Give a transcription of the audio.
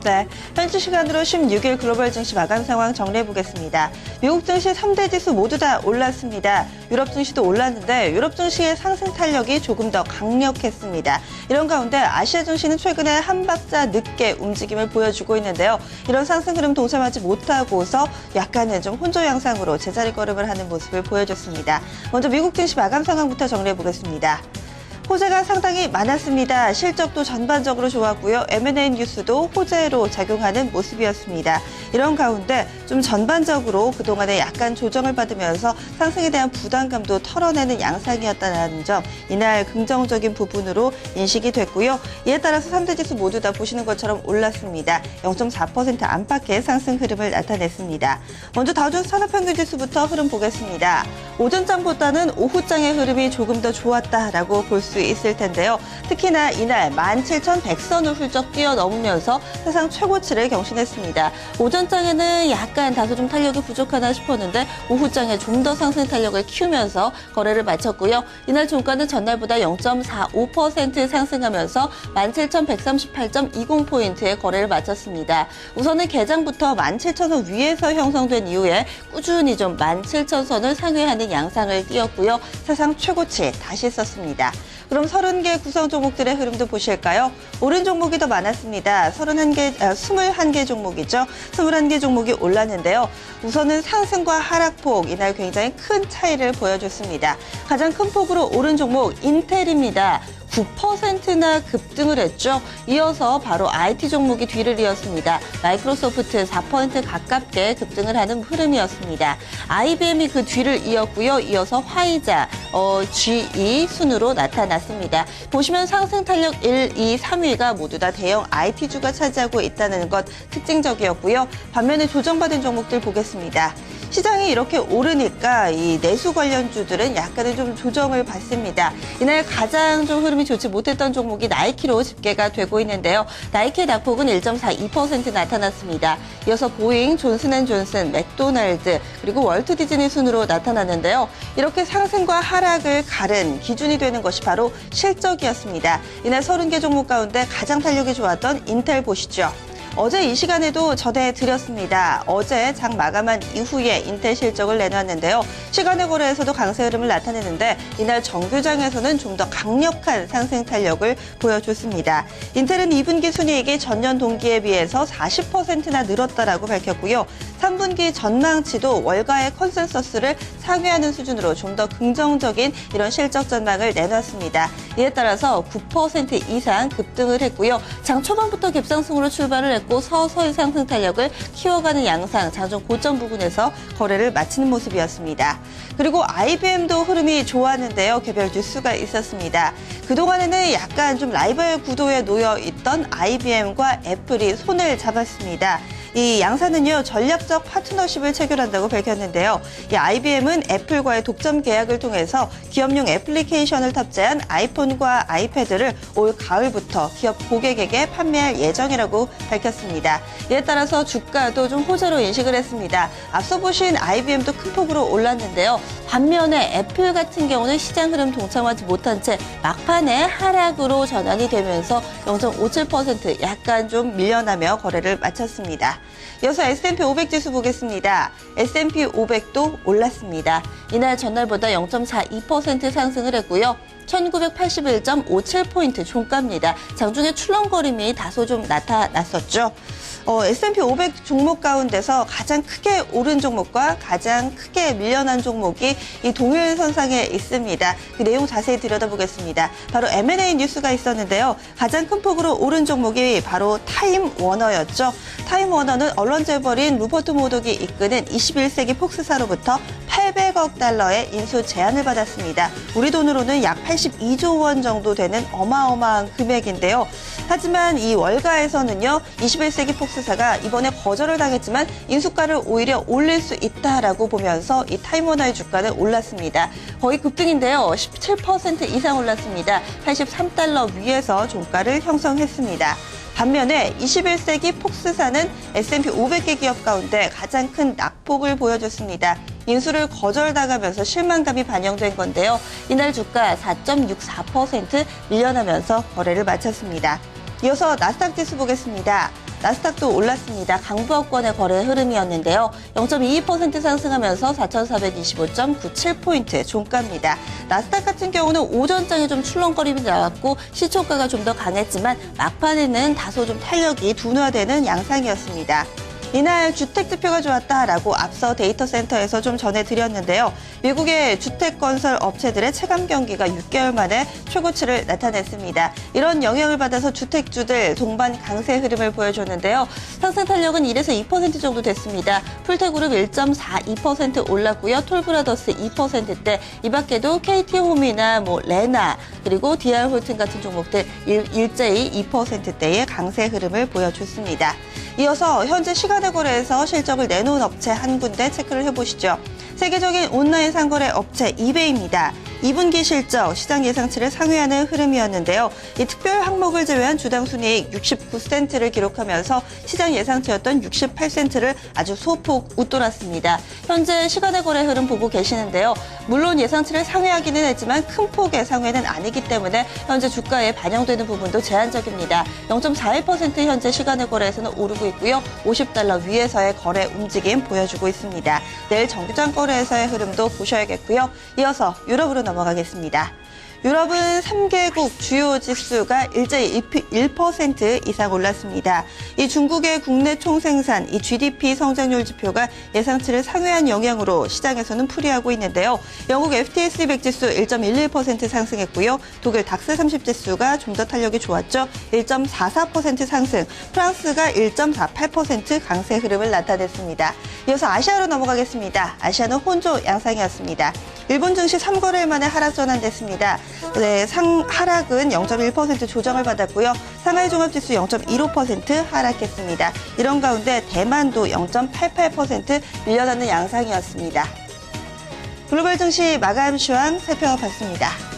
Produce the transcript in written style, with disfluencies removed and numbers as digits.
네, 현지 시간으로 16일 글로벌 증시 마감 상황 정리해 보겠습니다. 미국 증시 3대 지수 모두 다 올랐습니다. 유럽 증시도 올랐는데 유럽 증시의 상승 탄력이 조금 더 강력했습니다. 이런 가운데 아시아 증시는 최근에 한 박자 늦게 움직임을 보여주고 있는데요. 이런 상승 흐름 동참하지 못하고서 약간은 좀 혼조 양상으로 제자리 걸음을 하는 모습을 보여줬습니다. 먼저 미국 증시 마감 상황부터 정리해 보겠습니다. 호재가 상당히 많았습니다. 실적도 전반적으로 좋았고요. M&A 뉴스도 호재로 작용하는 모습이었습니다. 이런 가운데 좀 전반적으로 그동안에 약간 조정을 받으면서 상승에 대한 부담감도 털어내는 양상이었다는 점, 이날 긍정적인 부분으로 인식이 됐고요. 이에 따라서 3대 지수 모두 다 보시는 것처럼 올랐습니다. 0.4% 안팎의 상승 흐름을 나타냈습니다. 먼저 다우존스 산업평균지수부터 흐름 보겠습니다. 오전장보다는 오후장의 흐름이 조금 더 좋았다라고 볼 수 있을 텐데요. 특히나 이날 17,100선을 훌쩍 뛰어넘으면서 사상 최고치를 경신했습니다. 오전장에는 약간 다소 좀 탄력이 부족하나 싶었는데 오후장에 좀 더 상승 탄력을 키우면서 거래를 마쳤고요. 이날 종가는 전날보다 0.45% 상승하면서 17,138.20포인트의 거래를 마쳤습니다. 우선은 개장부터 17,000선 위에서 형성된 이후에 꾸준히 좀 17,000선을 상회하는 양상을 띄었고요. 사상 최고치 다시 썼습니다. 그럼 30개 구성 종목들의 흐름도 보실까요? 오른 종목이 더 많았습니다. 21개 종목이죠. 21개 종목이 올랐는데요. 우선은 상승과 하락폭, 이날 굉장히 큰 차이를 보여줬습니다. 가장 큰 폭으로 오른 종목 인텔입니다. 9%나 급등을 했죠. 이어서 바로 IT 종목이 뒤를 이었습니다. 마이크로소프트 4% 가깝게 급등을 하는 흐름이었습니다. IBM이 그 뒤를 이었고요. 이어서 화이자, GE 순으로 나타났습니다. 보시면 상승 탄력 1, 2, 3위가 모두 다 대형 IT주가 차지하고 있다는 것 특징적이었고요. 반면에 조정받은 종목들 보겠습니다. 시장이 이렇게 오르니까 이 내수 관련주들은 약간의 좀 조정을 받습니다. 이날 가장 좀 흐름이 좋지 못했던 종목이 나이키로 집계가 되고 있는데요. 나이키의 낙폭은 1.42% 나타났습니다. 이어서 보잉, 존슨앤존슨, 맥도날드, 그리고 월트 디즈니 순으로 나타났는데요. 이렇게 상승과 하락을 가른 기준이 되는 것이 바로 실적이었습니다. 이날 30개 종목 가운데 가장 탄력이 좋았던 인텔 보시죠. 어제 이 시간에도 전해드렸습니다. 어제 장 마감한 이후에 인텔 실적을 내놨는데요. 시간의 거래에서도 강세 흐름을 나타내는데 이날 정규장에서는 좀 더 강력한 상승 탄력을 보여줬습니다. 인텔은 2분기 순이익이 전년 동기에 비해서 40%나 늘었다라고 밝혔고요. 3분기 전망치도 월가의 컨센서스를 상회하는 수준으로 좀 더 긍정적인 이런 실적 전망을 내놨습니다. 이에 따라서 9% 이상 급등을 했고요. 장 초반부터 갭상승으로 출발을 했고 서서히 상승 탄력을 키워가는 양상, 장중 고점 부근에서 거래를 마치는 모습이었습니다. 그리고 IBM도 흐름이 좋았는데요. 개별 뉴스가 있었습니다. 그동안에는 약간 좀 라이벌 구도에 놓여 있던 IBM과 애플이 손을 잡았습니다. 이 양사는요, 전략적 파트너십을 체결한다고 밝혔는데요. 이 IBM은 애플과의 독점 계약을 통해서 기업용 애플리케이션을 탑재한 아이폰과 아이패드를 올 가을부터 기업 고객에게 판매할 예정이라고 밝혔습니다. 이에 따라서 주가도 좀 호재로 인식을 했습니다. 앞서 보신 IBM도 큰 폭으로 올랐는데요. 반면에 애플 같은 경우는 시장 흐름 동참하지 못한 채 막판에 하락으로 전환이 되면서 0.57% 약간 좀 밀려나며 거래를 마쳤습니다. 이어서 S&P 500 지수 보겠습니다. S&P 500도 올랐습니다. 이날 전날보다 0.42% 상승을 했고요. 1981.57포인트 종가입니다. 장중에 출렁거림이 다소 좀 나타났었죠. S&P 500 종목 가운데서 가장 크게 오른 종목과 가장 크게 밀려난 종목이 이 동일선상에 있습니다. 그 내용 자세히 들여다보겠습니다. 바로 M&A 뉴스가 있었는데요. 가장 큰 폭으로 오른 종목이 바로 타임워너였죠. 타임워너는 언론 재벌인 루퍼트 모독이 이끄는 21세기 폭스사로부터 800억 달러의 인수 제안을 받았습니다. 우리 돈으로는 약 82조 원 정도 되는 어마어마한 금액인데요. 하지만 이 월가에서는요, 21세기 폭스사가 이번에 거절을 당했지만 인수가를 오히려 올릴 수 있다라고 보면서 이 타임워너의 주가는 올랐습니다. 거의 급등인데요. 17% 이상 올랐습니다. 83달러 위에서 종가를 형성했습니다. 반면에 21세기 폭스사는 S&P 500개 기업 가운데 가장 큰 낙폭을 보여줬습니다. 인수를 거절당하면서 실망감이 반영된 건데요. 이날 주가 4.64% 밀려나면서 거래를 마쳤습니다. 이어서 나스닥 지수 보겠습니다. 나스닥도 올랐습니다. 강보합권의 거래 흐름이었는데요. 0.22% 상승하면서 4,425.97포인트 종가입니다. 나스닥 같은 경우는 오전장에 좀 출렁거림이 나왔고 시초가가 좀 더 강했지만 막판에는 다소 좀 탄력이 둔화되는 양상이었습니다. 이날 주택지표가 좋았다라고 앞서 데이터 센터에서 좀 전해드렸는데요. 미국의 주택건설 업체들의 체감 경기가 6개월 만에 최고치를 나타냈습니다. 이런 영향을 받아서 주택주들 동반 강세 흐름을 보여줬는데요. 상승 탄력은 1에서 2% 정도 됐습니다. 풀테그룹 1.42% 올랐고요. 톨브라더스 2%대, 이 밖에도 KT홈이나 레나, 그리고 DR홀튼 같은 종목들 일제히 2%대의 강세 흐름을 보여줬습니다. 이어서 현재 시간의 거래에서 실적을 내놓은 업체 한 군데 체크를 해보시죠. 세계적인 온라인 상거래 업체 이베이입니다. 2분기 실적, 시장 예상치를 상회하는 흐름이었는데요. 이 특별 항목을 제외한 주당 순이익 69센트를 기록하면서 시장 예상치였던 68센트를 아주 소폭 웃돌았습니다. 현재 시간의 거래 흐름 보고 계시는데요. 물론 예상치를 상회하기는 했지만 큰 폭의 상회는 아니기 때문에 현재 주가에 반영되는 부분도 제한적입니다. 0.41% 현재 시간의 거래에서는 오르고 있고요. 50달러 위에서의 거래 움직임 보여주고 있습니다. 내일 정규장 거래에서의 흐름도 보셔야겠고요. 이어서 유럽으로 넘어가겠습니다. 유럽은 3개국 주요 지수가 일제히 1% 이상 올랐습니다. 이 중국의 국내 총생산, 이 GDP 성장률 지표가 예상치를 상회한 영향으로 시장에서는 풀이하고 있는데요. 영국 FTSE 100 지수 1.11% 상승했고요. 독일 닥스 30 지수가 좀 더 탄력이 좋았죠. 1.44% 상승, 프랑스가 1.48% 강세 흐름을 나타냈습니다. 이어서 아시아로 넘어가겠습니다. 아시아는 혼조 양상이었습니다. 일본 증시 3거래일 만에 하락 전환됐습니다. 네, 하락은 0.1% 조정을 받았고요. 상하이 종합지수 0.15% 하락했습니다. 이런 가운데 대만도 0.88% 밀려나는 양상이었습니다. 글로벌 증시 마감 시황 살펴봤습니다.